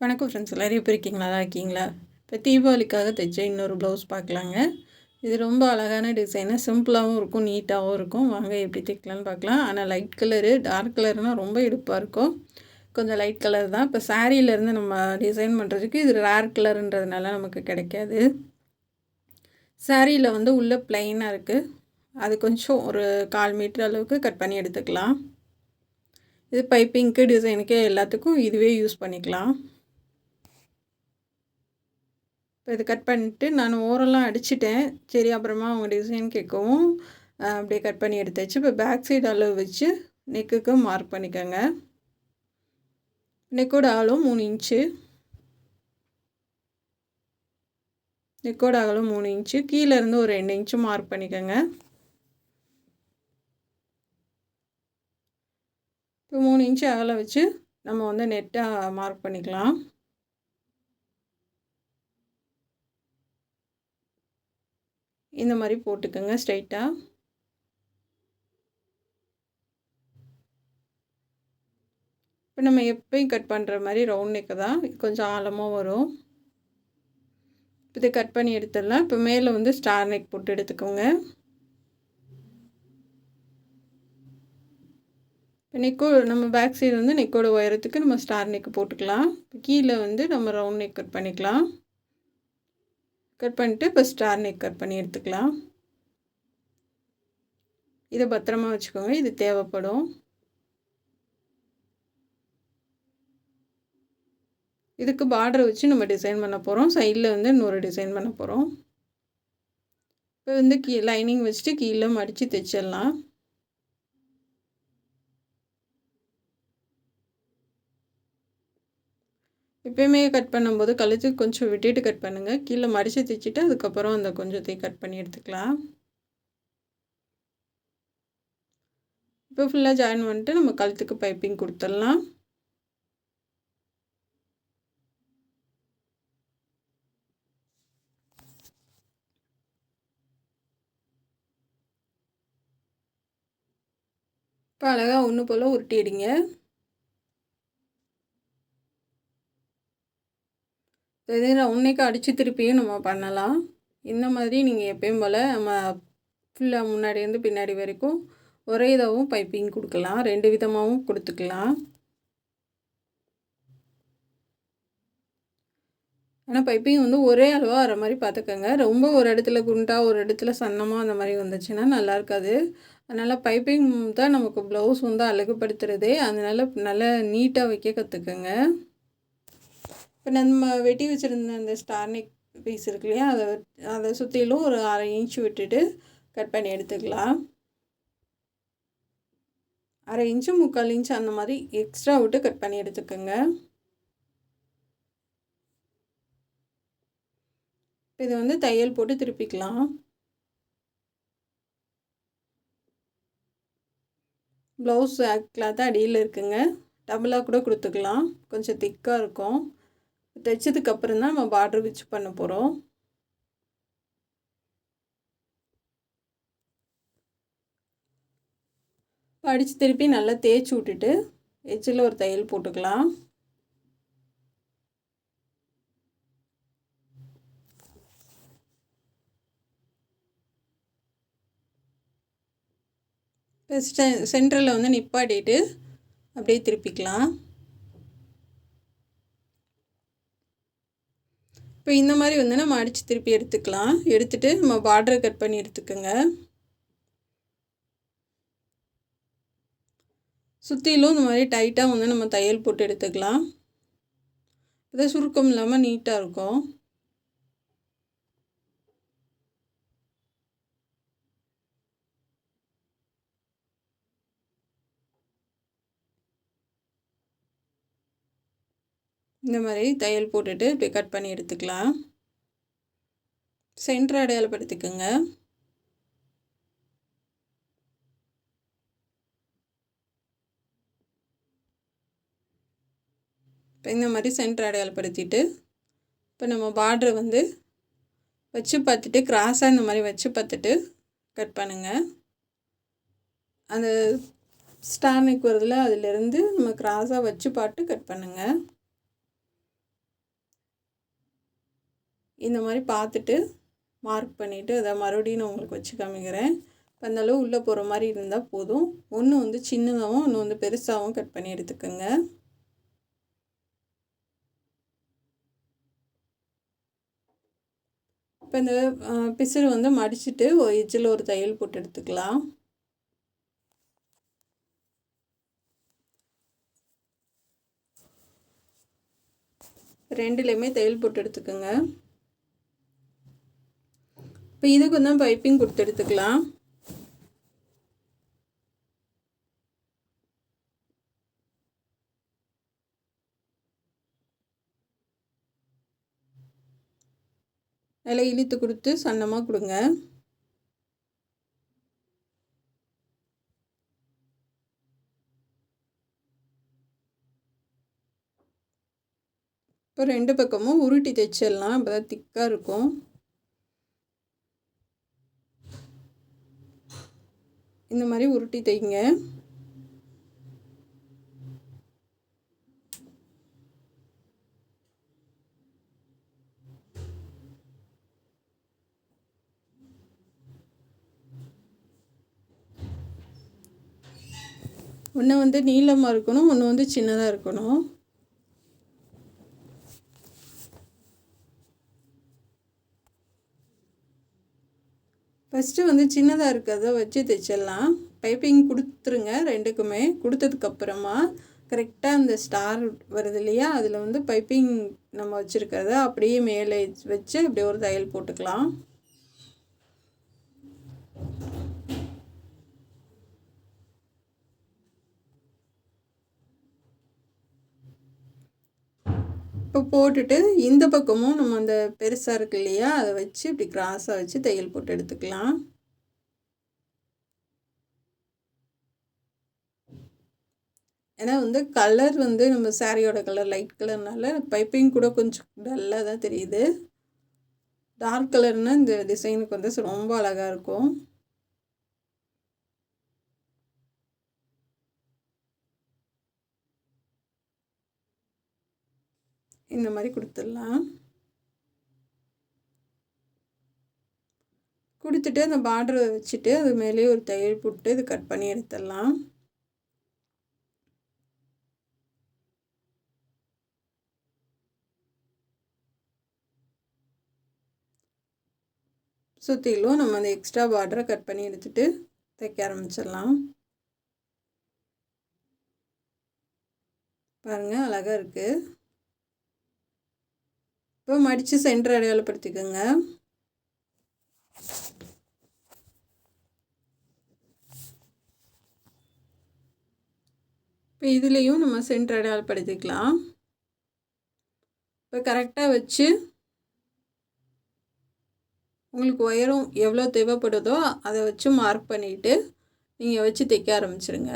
வணக்கம் ஃப்ரெண்ட்ஸ், எல்லோரும் எப்படி இருக்கீங்களா? நல்லா இருக்கீங்களா? இப்போ தீபாவளிக்காக தைச்ச இன்னொரு ப்ளவுஸ் பார்க்கலாங்க. இது ரொம்ப அழகான டிசைனு, சிம்பிளாகவும் இருக்கும், நீட்டாகவும் இருக்கும். வாங்க எப்படி தைக்கலான்னு பார்க்கலாம். ஆனால் லைட் கலரு, டார்க் கலர்னால் ரொம்ப எடுப்பாக இருக்கும். கொஞ்சம் லைட் கலர் தான். இப்போ சாரீலேருந்து நம்ம டிசைன் பண்ணுறதுக்கு இது ரேர் கலருன்றதுனால நமக்கு கிடைக்காது. சாரியில் வந்து உள்ளே ப்ளைனாக இருக்குது. அது கொஞ்சம் ஒரு 1/4 மீட்டர் அளவுக்கு கட் பண்ணி எடுத்துக்கலாம். இது பைப்பிங்க்கு, டிசைனுக்கு எல்லாத்துக்கும் இதுவே யூஸ் பண்ணிக்கலாம். இப்போ இது கட் பண்ணிட்டு நான் ஓரெல்லாம் அடிச்சிட்டேன். சரி, அப்புறமா அவங்க டிசைன் கேட்கவும் அப்படியே கட் பண்ணி எடுத்தாச்சு. இப்போ பேக் சைடு அளவு வச்சு நெக்குக்கு மார்க் பண்ணிக்கோங்க. நெக்கோட அகலம் 3 இன்ச்சு. நெக்கோட அகலம் 3 இன்ச்சு. கீழேருந்து ஒரு 2 இன்ச்சு மார்க் பண்ணிக்கோங்க. இப்போ 3 இன்ச்சு அகலம் வச்சு நம்ம வந்து நெட்டாக மார்க் பண்ணிக்கலாம். இந்த மாதிரி போட்டுக்கோங்க ஸ்ட்ரைட்டாக. இப்போ நம்ம எப்பயும் கட் பண்ணுற மாதிரி ரவுண்ட் நெக்கு தான், கொஞ்சம் ஆழமாக வரும். இதை கட் பண்ணி எடுத்துடலாம். இப்போ மேலே வந்து ஸ்டார் நெக் போட்டு எடுத்துக்கோங்க. இப்போ நெக்கோ நம்ம பேக் சைடு வந்து நெக்கோட உயரத்துக்கு நம்ம ஸ்டார் நெக்கு போட்டுக்கலாம். இப்போ கீழே வந்து நம்ம ரவுண்ட் நெக் கட் பண்ணிக்கலாம். கட் பண்ணிட்டு இப்போ ஸ்டார் நெக் கட் பண்ணி எடுத்துக்கலாம். இதை பத்திரமா வச்சுக்கோங்க, இது தேவைப்படும். இதுக்கு பார்டர் வச்சு நம்ம டிசைன் பண்ண போகிறோம். சைடில் வந்து இன்னொரு டிசைன் பண்ண போகிறோம். இப்போ வந்து லைனிங் வச்சுட்டு கீழே மடித்து தைச்சிடலாம். எப்பயுமே கட் பண்ணும்போது கழுத்துக்கு கொஞ்சம் விட்டுட்டு கட் பண்ணுங்கள். கீழே மடித்து தைச்சிட்டு அதுக்கப்புறம் அந்த கொஞ்சத்தை கட் பண்ணி எடுத்துக்கலாம். இப்போ ஃபுல்லாக ஜாயின் பண்ணிட்டு நம்ம கழுத்துக்கு பைப்பிங் கொடுத்துடலாம். இப்போ அழகாக ஒன்று போல் உருட்டிடுங்க. இதே ரவுண்ட்நெக் அடித்து திருப்பியும் நம்ம பண்ணலாம். இந்த மாதிரி நீங்கள் எப்பயும் போல் நம்ம ஃபுல்லாக முன்னாடியிருந்து பின்னாடி வரைக்கும் ஒரே இதாகவும் பைப்பிங் கொடுக்கலாம், 2 விதமாகவும் கொடுத்துக்கலாம். ஆனால் பைப்பிங் வந்து ஒரே அளவாக வர மாதிரி பார்த்துக்கோங்க. ரொம்ப ஒரு இடத்துல குண்டாக ஒரு இடத்துல சன்னமாக அந்த மாதிரி வந்துச்சுன்னா நல்லா இருக்காது. அதனால் பைப்பிங் தான் நமக்கு ப்ளவுஸ் வந்து அழகுபடுத்துகிறதே. அதனால் நல்லா நீட்டாக வைக்க கற்றுக்கோங்க. இப்போ நம்ம வெட்டி வச்சுருந்த அந்த ஸ்டார் நெக் பீஸ் இருக்கு இல்லையா, அதை சுற்றிலும் ஒரு 1/2 இன்ச்சு விட்டுட்டு கட் பண்ணி எடுத்துக்கலாம். 1/2 இன்ச்சு 3/4 இன்ச்சு அந்த மாதிரி எக்ஸ்ட்ரா விட்டு கட் பண்ணி எடுத்துக்கோங்க. இதை வந்து தையல் போட்டு திருப்பிக்கலாம். ப்ளவுஸ் கிளாத் அடியில் இருக்குங்க. டபுளாக கூட கொடுத்துக்கலாம், கொஞ்சம் திக்காக இருக்கும். தைச்சதுக்கப்புறம் தான் நம்ம பார்டர் வச்சு பண்ண போகிறோம். அடித்து திருப்பி நல்லா தேய்ச்சி விட்டுட்டு எட்ஜில் ஒரு தையல் போட்டுக்கலாம். சென்டரில் வந்து நிப்பாட்டிட்டு அப்படியே திருப்பிக்கலாம். இப்போ இந்த மாதிரி வந்து நம்ம அடித்து திருப்பி எடுத்துக்கலாம். எடுத்துகிட்டு நம்ம பார்டரை கட் பண்ணி எடுத்துக்கோங்க. சுற்றிலும் இந்த மாதிரி டைட்டாக வந்து நம்ம தையல் போட்டு எடுத்துக்கலாம். இதை சுருக்கம் இல்லாமல் நீட்டாக இருக்கும். இந்த மாதிரி தையல் போட்டுட்டு இப்படி கட் பண்ணி எடுத்துக்கலாம். சென்டர் அடையாளப்படுத்திக்கோங்க. இப்போ இந்த மாதிரி சென்டர் அடையாளப்படுத்திட்டு இப்போ நம்ம பார்டரை வந்து வச்சு பார்த்துட்டு கிராஸாக இந்த மாதிரி வச்சு பார்த்துட்டு கட் பண்ணுங்கள். அந்த ஸ்டார் நெக் வருதுல, அதிலேருந்து நம்ம கிராஸாக வச்சு பார்த்து கட் பண்ணுங்கள். இந்த மாதிரி பார்த்துட்டு மார்க் பண்ணிவிட்டு அதை மறுபடியும் நான் உங்களுக்கு வச்சு காமிக்கிறேன். இப்போ அந்தளவு உள்ளே போகிற மாதிரி இருந்தால் போதும். ஒன்று வந்து சின்னதாகவும் ஒன்று வந்து பெருசாகவும் கட் பண்ணி எடுத்துக்கோங்க. இப்போ இந்த பிசிறு வந்து மடிச்சுட்டு ஒரு எட்ஜில் ஒரு தையல் போட்டு எடுத்துக்கலாம். ரெண்டுலேயுமே தையல் போட்டு எடுத்துக்கோங்க. இப்போ இதுக்கு வந்து பைப்பிங் கொடுத்து எடுத்துக்கலாம். அதில் இழுத்து கொடுத்து சன்னமாக கொடுங்க. இப்போ ரெண்டு பக்கமும் உருட்டி தைச்சிடலாம். அப்போ தான் திக்காக இருக்கும். இந்த மாதிரி உருட்டி தைங்க. ஒன்று வந்து நீளமாக இருக்கணும், ஒன்று வந்து சின்னதாக இருக்கணும். ஃபஸ்ட்டு வந்து சின்னதாக இருக்கிறத வச்சு தைச்சிடலாம். பைப்பிங் கொடுத்துருங்க ரெண்டுக்குமே. கொடுத்ததுக்கப்புறமா கரெக்டாக அந்த ஸ்டார் வருது இல்லையா, அதில் வந்து பைப்பிங் நம்ம வச்சுருக்கிறத அப்படியே மேலே வச்சு அப்படியே ஒரு தையல் போட்டுக்கலாம். இப்போ போட்டுட்டு இந்த பக்கமும் நம்ம அந்த பெருசாக இருக்கு இல்லையா, அதை வச்சு இப்படி கிராஸாக வச்சு தையல் போட்டு எடுத்துக்கலாம். ஏன்னா வந்து கலர் வந்து நம்ம சாரியோட கலர் லைட் கலர்னால பைப்பிங் கூட கொஞ்சம் டல்லாக தான் தெரியுது. டார்க் கலர்னால் இந்த டிசைனுக்கு வந்து ரொம்ப அழகாக இருக்கும். இந்த மாதிரி கொடுத்துடலாம். கொடுத்துட்டு அந்த பார்டரை வச்சுட்டு அது மேலேயே ஒரு தையல் போட்டு இது கட் பண்ணி எடுத்துடலாம். சுற்றிலும் நம்ம அந்த எக்ஸ்ட்ரா பார்டரை கட் பண்ணி எடுத்துகிட்டு தைக்க ஆரம்பிச்சிடலாம். பாருங்கள், அழகாக இருக்குது. இப்போ மடித்து சென்டர் அடையாளப்படுத்திக்கோங்க. இப்போ இதுலேயும் நம்ம சென்டர் அடையாளப்படுத்திக்கலாம். இப்போ கரெக்டாக வச்சு உங்களுக்கு உயரம் எவ்வளோ தேவைப்படுதோ அதை வச்சு மார்க் பண்ணிவிட்டு நீங்கள் வச்சு தைக்க ஆரம்பிச்சிருங்க.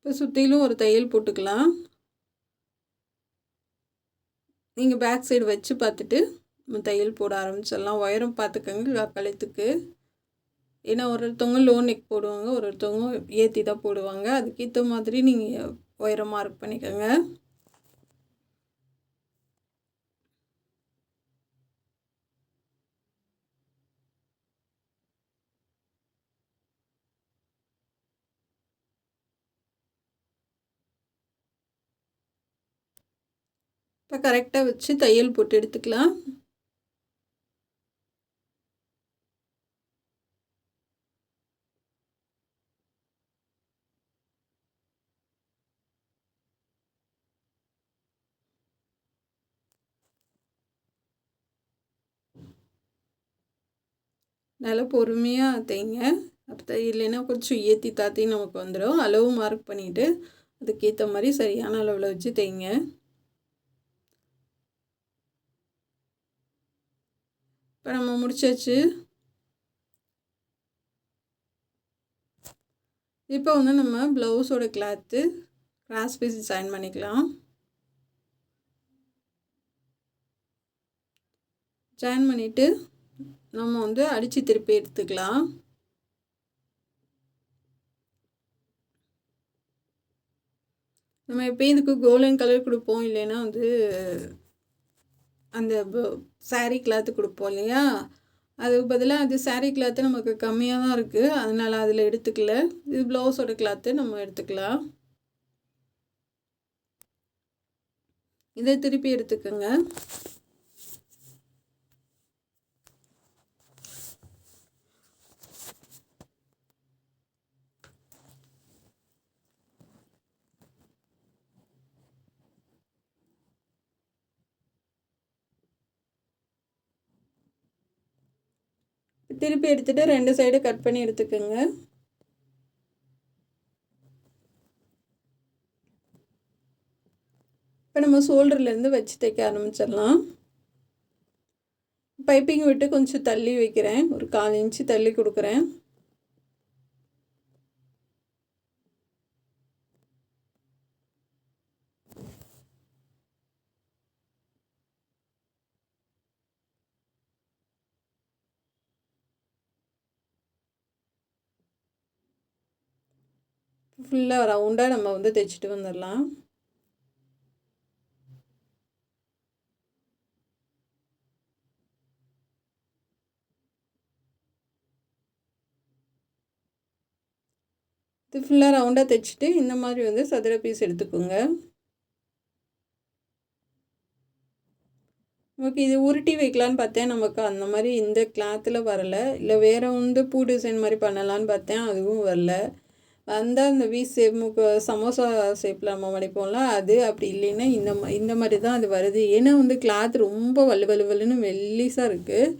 இப்போ சுற்றிலும் ஒரு தையல் போட்டுக்கலாம். நீங்கள் பேக் சைடு வச்சு பார்த்துட்டு தையல் போட ஆரம்பிச்சிடலாம். உயரம் பார்த்துக்கோங்க கழுத்துக்கு. ஏன்னா ஒருத்தவங்க லோ நெக் போடுவாங்க, ஒருத்தவங்க ஏற்றி தான் போடுவாங்க. அதுக்கேற்ற மாதிரி நீங்கள் உயரம் மார்க் பண்ணிக்கோங்க. இப்போ கரெக்டாக வச்சு தையல் போட்டு எடுத்துக்கலாம். நல்லா பொறுமையாக தைங்க. அப்போ இல்லைன்னா கொஞ்சம் ஏற்றி தாத்தி நமக்கு வந்துடும். அளவு மார்க் பண்ணிவிட்டு அதுக்கேற்ற மாதிரி சரியான அளவில் வச்சு தைங்க. இப்போ நம்ம முடிச்சாச்சு. இப்போ வந்து நம்ம ப்ளவுஸோட கிளாத்து கிராஸ் பீஸ் ஜாயின் பண்ணிக்கலாம். ஜாயின் பண்ணிவிட்டு நம்ம வந்து அடித்து திருப்பி எடுத்துக்கலாம். நம்ம எப்பயும் இதுக்கு கோல்டன் கலர் கொடுப்போம், இல்லைன்னா வந்து அந்த சாரீ கிளாத்து கொடுப்போம் இல்லையா, அதுக்கு பதிலாக அது சாரீ கிளாத்து நமக்கு கம்மியாக தான் இருக்குது, அதனால் அதில் எடுத்துக்கல. இது ப்ளவுஸோட கிளாத்து நம்ம எடுத்துக்கலாம். இதை திருப்பி எடுத்துக்கோங்க. திருப்பி எடுத்துகிட்டு 2 சைடு கட் பண்ணி எடுத்துக்கோங்க. இப்போ நம்ம ஷோல்டர்லேருந்து வச்சு தைக்க ஆரம்பிச்சிடலாம். பைப்பிங் விட்டு கொஞ்சம் தள்ளி வைக்கிறேன், ஒரு 1/4 இன்ச்சு தள்ளி கொடுக்குறேன். ஃபுல்லாக ரவுண்டாக நம்ம வந்து தைச்சிட்டு வந்துடலாம். இது ஃபுல்லாக ரவுண்டாக தைச்சிட்டு இந்த மாதிரி வந்து சதுர பீஸ் எடுத்துக்கோங்க. நமக்கு இது உருட்டி வைக்கலான்னு பார்த்தேன், நமக்கு அந்த மாதிரி இந்த கிளாத்தில் வரலை. இல்லை வேறு வந்து பூ டிசைன் மாதிரி பண்ணலான்னு பார்த்தேன், அதுவும் வரல. வந்தால் அந்த வீ ஷேப் சமோசா ஷேப்பில் நம்ம மடிப்போம்ல அது, அப்படி இல்லைன்னா இந்த மாதிரி தான் அது வருது. ஏன்னா வந்து கிளாத் ரொம்ப வலுவலுன்னு மெல்லிஸாக இருக்குது,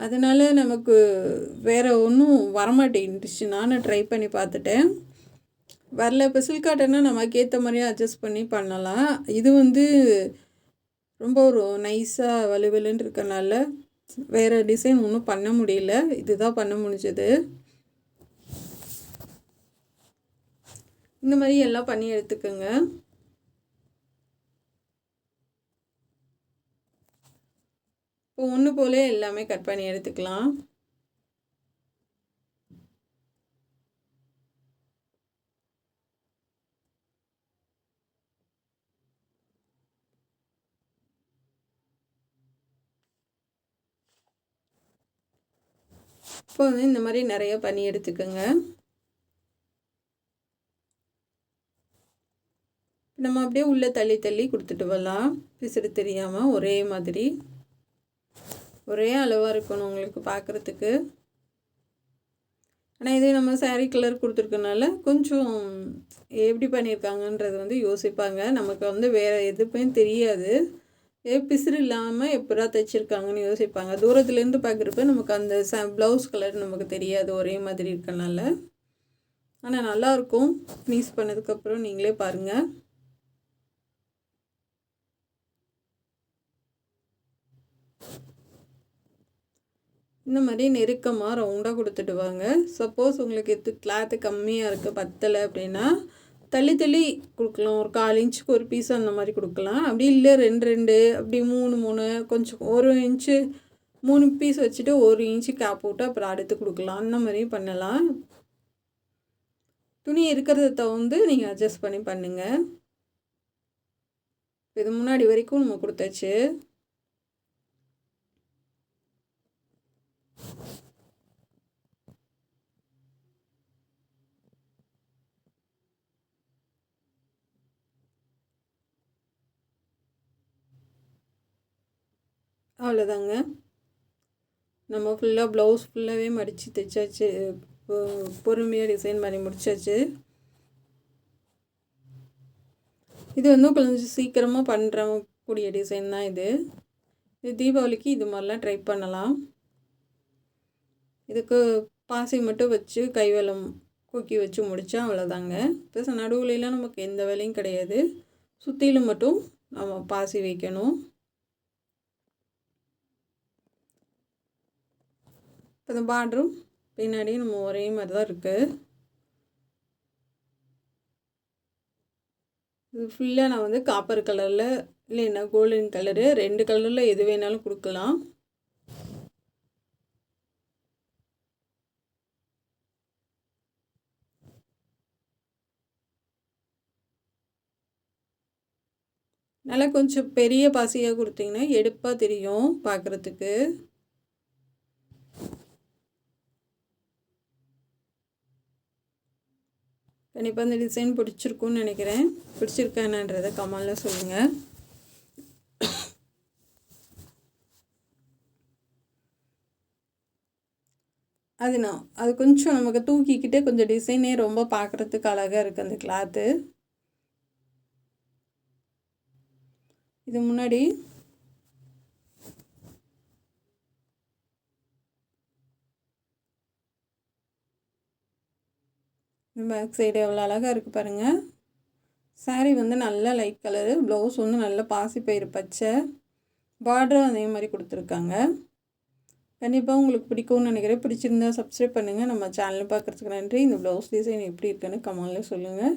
அதனால் நமக்கு வேறு ஒன்றும் வரமாட்டேங்குச்சு. நானும் ட்ரை பண்ணி பார்த்துட்டேன், வரல. இப்போ சில்க் காட்டன்னா நமக்கு ஏற்ற மாதிரியே அட்ஜஸ்ட் பண்ணி பண்ணலாம். இது வந்து ரொம்ப ஒரு நைஸாக வலுவலுன்னு இருக்கனால வேறு டிசைன் ஒன்றும் பண்ண முடியல, இதுதான் பண்ண முடிஞ்சது. இந்த மாதிரி எல்லாம் பண்ணி எடுத்துக்கோங்க. இப்போ ஒன்று போலே எல்லாமே கட் பண்ணி எடுத்துக்கலாம். இப்போ வந்து இந்த மாதிரி நிறைய பண்ணி எடுத்துக்கோங்க. நம்ம அப்படியே உள்ளே தள்ளி தள்ளி கொடுத்துட்டு வரலாம், பிசுறு தெரியாமல். ஒரே மாதிரி ஒரே அளவாக இருக்கணும் உங்களுக்கு பார்க்குறதுக்கு. ஆனால் இதே நம்ம சாரீ கலர் கொடுத்துருக்கனால கொஞ்சம் எப்படி பண்ணியிருக்காங்கன்றது வந்து யோசிப்பாங்க. நமக்கு வந்து வேறு எதுவுமே தெரியாது, பிசுறு இல்லாமல் எப்படா தைச்சிருக்காங்கன்னு யோசிப்பாங்க. தூரத்துலேருந்து பார்க்குறப்ப நமக்கு அந்த ப்ளவுஸ் கலர் நமக்கு தெரியாது, ஒரே மாதிரி இருக்கனால. ஆனால் நல்லாயிருக்கும், ஃபினிஷ் பண்ணதுக்கப்புறம் நீங்களே பாருங்கள். இந்த மாதிரி நெருக்கமாக ரவுண்டாக கொடுத்துட்டு வாங்க. சப்போஸ் உங்களுக்கு கிளாத்து கம்மியாக இருக்குது, பத்தலை அப்படின்னா தள்ளி தள்ளி கொடுக்கலாம். ஒரு 1/4 இன்ச்சுக்கு ஒரு பீஸ் அந்த மாதிரி கொடுக்கலாம். அப்படி இல்லை 2 அப்படி 3 கொஞ்சம் 1 இன்ச்சு 3 பீஸ் வச்சுட்டு 1 இன்ச்சு கேப் விட்டு அப்புறம் அடுத்து கொடுக்கலாம். அந்த மாதிரியும் பண்ணலாம். துணி இருக்கிறத தவிர்த்து நீங்கள் அட்ஜஸ்ட் பண்ணி பண்ணுங்கள். இது முன்னாடி வரைக்கும் நம்ம கொடுத்தாச்சு. அவ்வளோதாங்க, நம்ம ஃபுல்லாக ப்ளவுஸ் ஃபுல்லாகவே மடித்து தைச்சாச்சு, பொறுமையாக டிசைன் பண்ணி முடிச்சாச்சு. இது வந்து கொஞ்சம் சீக்கிரமாக பண்ணுறக்கூடிய டிசைன் தான் இது. தீபாவளிக்கு இது மாதிரிலாம் ட்ரை பண்ணலாம். இதுக்கு பாசி மட்டும் வச்சு கைவலம் கொக்கி வச்சு முடித்தா அவ்வளோதாங்க. இப்போ நடுவுலாம் நமக்கு எந்த வேலையும் கிடையாது, சுற்றிலும் மட்டும் நம்ம பாசி வைக்கணும். இப்போ இந்த பார்டரும் பின்னாடியும் நம்ம ஒரே மாதிரி தான் இருக்குது. இது ஃபுல்லாக நான் காப்பர் கலரில் இல்லைன்னா கோல்டன் கலரு 2 கலரில் எது வேணாலும் கொடுக்கலாம். நல்லா கொஞ்சம் பெரிய பாசியாக கொடுத்தீங்கன்னா எடுப்பாக தெரியும் பார்க்குறதுக்கு. கண்டிப்பாக இந்த டிசைன் பிடிச்சிருக்குன்னு நினைக்கிறேன். பிடிச்சிருக்கா என்னன்றதை கமெண்டில் சொல்லுங்கள். அது கொஞ்சம் நமக்கு தூக்கிக்கிட்டே கொஞ்சம் டிசைனே ரொம்ப பார்க்குறதுக்கு அழகாக இருக்குது அந்த கிளாத்து. இது முன்னாடி பேக் சைடு எவ்வளோ அழகாக இருக்குது பாருங்கள். சாரீ வந்து நல்லா லைட் கலரு, ப்ளவுஸ் வந்து நல்ல பாசிப்பயிறு பச்சை, பார்டரும் அதே மாதிரி கொடுத்துருக்காங்க. கண்டிப்பாக உங்களுக்கு பிடிக்கும்னு நினைக்கிறேன். பிடிச்சிருந்தா சப்ஸ்கிரைப் பண்ணுங்கள். நம்ம சேனல் பார்க்குறதுக்கு நன்றி. இந்த ப்ளவுஸ் டிசைன் எப்படி இருக்குன்னு கமெண்டில் சொல்லுங்கள்.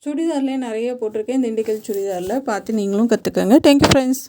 சுடிதார்லேயே நிறைய போட்டிருக்கேன். திண்டுக்கல் சுடிதாரில் பார்த்து நீங்களும் கற்றுக்கங்க. Thank you friends.